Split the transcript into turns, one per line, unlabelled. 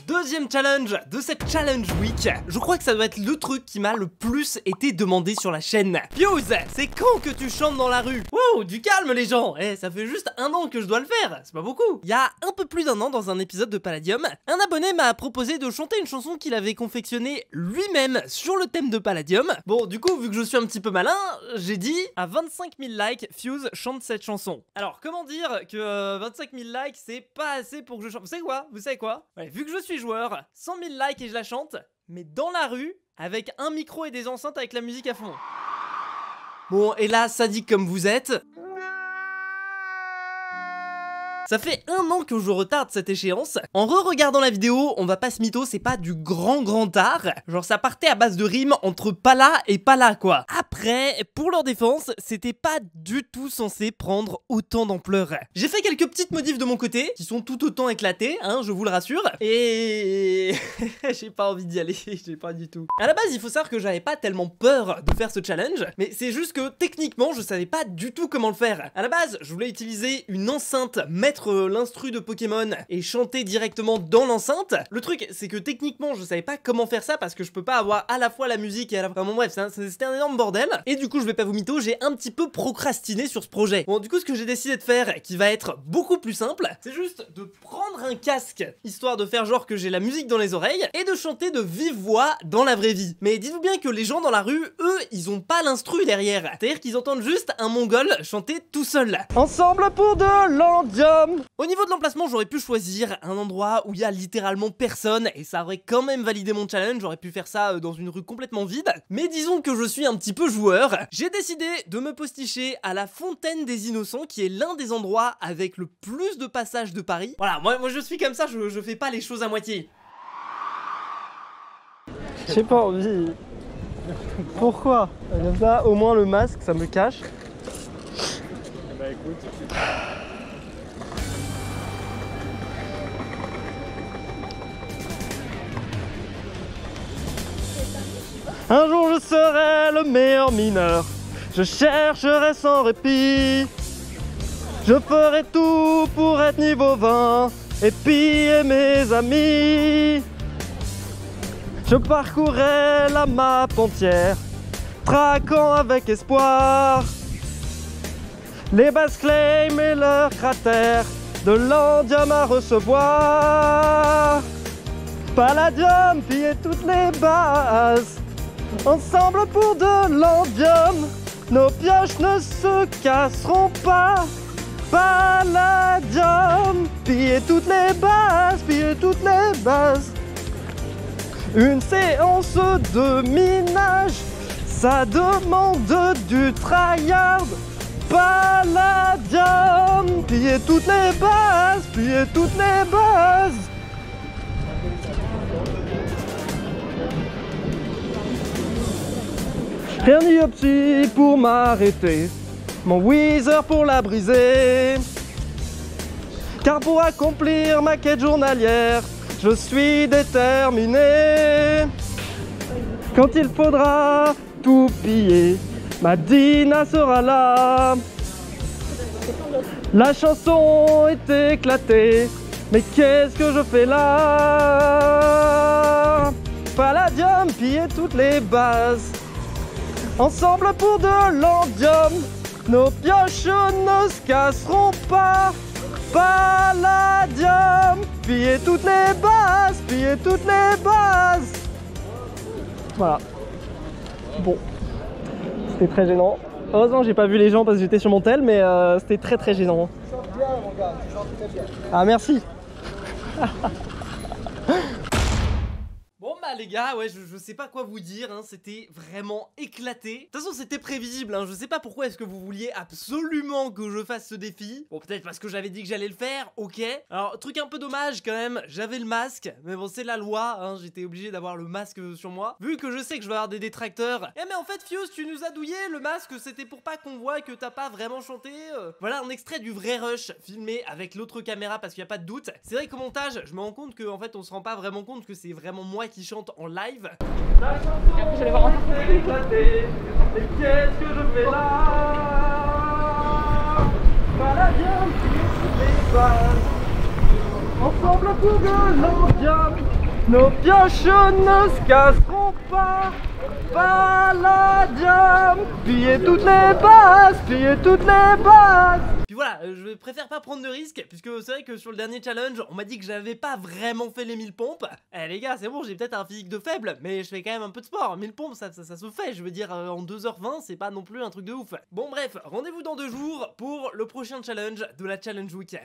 Deuxième challenge de cette challenge week. Je crois que ça doit être le truc qui m'a le plus été demandé sur la chaîne. Fuse, c'est quand que tu chantes dans la rue? Wow, du calme les gens. Ça fait juste 1 an que je dois le faire, c'est pas beaucoup. Il y a un peu plus d'1 an, dans un épisode de Palladium, un abonné m'a proposé de chanter une chanson qu'il avait confectionnée lui-même sur le thème de Palladium. Bon, du coup, vu que je suis un petit peu malin, j'ai dit à 25 000 likes, Fuse chante cette chanson. Alors, comment dire que 25 000 likes, c'est pas assez pour que je chante? Vous savez quoi? Vous savez quoi? Ouais, vu que je suis joueur, 100 000 likes et je la chante, mais dans la rue, avec un micro et des enceintes avec la musique à fond. Bon, et là, sadique comme vous êtes... Ça fait 1 an que je retarde cette échéance. En re-regardant la vidéo, on va pas se mytho, c'est pas du grand art. Genre ça partait à base de rimes entre pas là et pas là quoi. Après, pour leur défense, c'était pas du tout censé prendre autant d'ampleur. J'ai fait quelques petites modifs de mon côté, qui sont tout autant éclatées, hein, je vous le rassure. Et... j'ai pas envie d'y aller, j'ai pas du tout. À la base, il faut savoir que j'avais pas tellement peur de faire ce challenge, mais c'est juste que techniquement, je savais pas du tout comment le faire. À la base, je voulais utiliser une enceinte, mettre l'instru de Pokémon et chanter directement dans l'enceinte. Le truc, c'est que techniquement, je savais pas comment faire ça parce que je peux pas avoir à la fois la musique et à la fois... Bon bref, c'était un énorme bordel. Et du coup, je vais pas vous mytho, j'ai un petit peu procrastiné sur ce projet. Bon, du coup, ce que j'ai décidé de faire, qui va être beaucoup plus simple, c'est juste de prendre un casque, histoire de faire genre que j'ai la musique dans les oreilles, et de chanter de vive voix dans la vraie vie. Mais dites-vous bien que les gens dans la rue, eux, ils ont pas l'instru derrière. C'est-à-dire qu'ils entendent juste un mongol chanter tout seul. Ensemble pour de l'Andium. Au niveau de l'emplacement, j'aurais pu choisir un endroit où il y a littéralement personne et ça aurait quand même validé mon challenge. J'aurais pu faire ça dans une rue complètement vide. Mais disons que je suis un petit peu joueur. J'ai décidé de me posticher à la Fontaine des Innocents, qui est l'un des endroits avec le plus de passages de Paris. Voilà, moi je suis comme ça, je fais pas les choses à moitié. J'ai pas envie. Pourquoi? Comme ça, au moins le masque, ça me cache.
Bah écoute.
Un jour je serai le meilleur mineur, je chercherai sans répit. Je ferai tout pour être niveau 20 et piller mes amis. Je parcourrai la map entière, traquant avec espoir les bases claims et leurs cratères, de l'Andium à recevoir. Palladium, piller toutes les bases, ensemble pour de l'Andium, nos pioches ne se casseront pas. Palladium, piller toutes les bases, piller toutes les bases. Une séance de minage, ça demande du tryhard. Palladium, piller toutes les bases, piller toutes les bases. Rien n'y a petit pour m'arrêter, mon Weezer pour la briser. Car pour accomplir ma quête journalière, je suis déterminé. Quand il faudra tout piller, ma Dina sera là. La chanson est éclatée, mais qu'est-ce que je fais là? Palladium, piller toutes les bases, ensemble pour de l'Andium, nos pioches ne se casseront pas. Palladium, piller toutes les bases, piller toutes les bases. Voilà. Bon, c'était très gênant. Heureusement j'ai pas vu les gens parce que j'étais sur mon tel, mais c'était très gênant. Ah merci. Bon bah les gars, ouais, je sais pas quoi vous dire, hein, c'était vraiment éclaté. De toute façon c'était prévisible, hein, je sais pas pourquoi est-ce que vous vouliez absolument que je fasse ce défi. Bon peut-être parce que j'avais dit que j'allais le faire, ok. Alors truc un peu dommage quand même, j'avais le masque, mais bon c'est la loi, hein, j'étais obligé d'avoir le masque sur moi. Vu que je sais que je vais avoir des détracteurs. Eh mais en fait Fuse, tu nous as douillé, le masque c'était pour pas qu'on voit que t'as pas vraiment chanté. Voilà un extrait du vrai rush, filmé avec l'autre caméra parce qu'il y a pas de doute. C'est vrai qu'au montage, je me rends compte qu'en fait on se rend pas vraiment compte que c'est vraiment moi qui chante en live. La chanson est éclatée, et qu'est-ce que je fais là? Palladium, les bases, ensemble pour de l'Andium, Nos pioches ne se casseront pas. Palladium, piller toutes les bases, piller toutes les bases. Puis voilà, je préfère pas prendre de risques, puisque c'est vrai que sur le dernier challenge, on m'a dit que j'avais pas vraiment fait les 1000 pompes. Eh les gars, c'est bon, j'ai peut-être un physique de faible, mais je fais quand même un peu de sport. 1000 pompes, ça se fait, je veux dire, en 2h20, c'est pas non plus un truc de ouf. Bon bref, rendez-vous dans 2 jours pour le prochain challenge de la Challenge Week.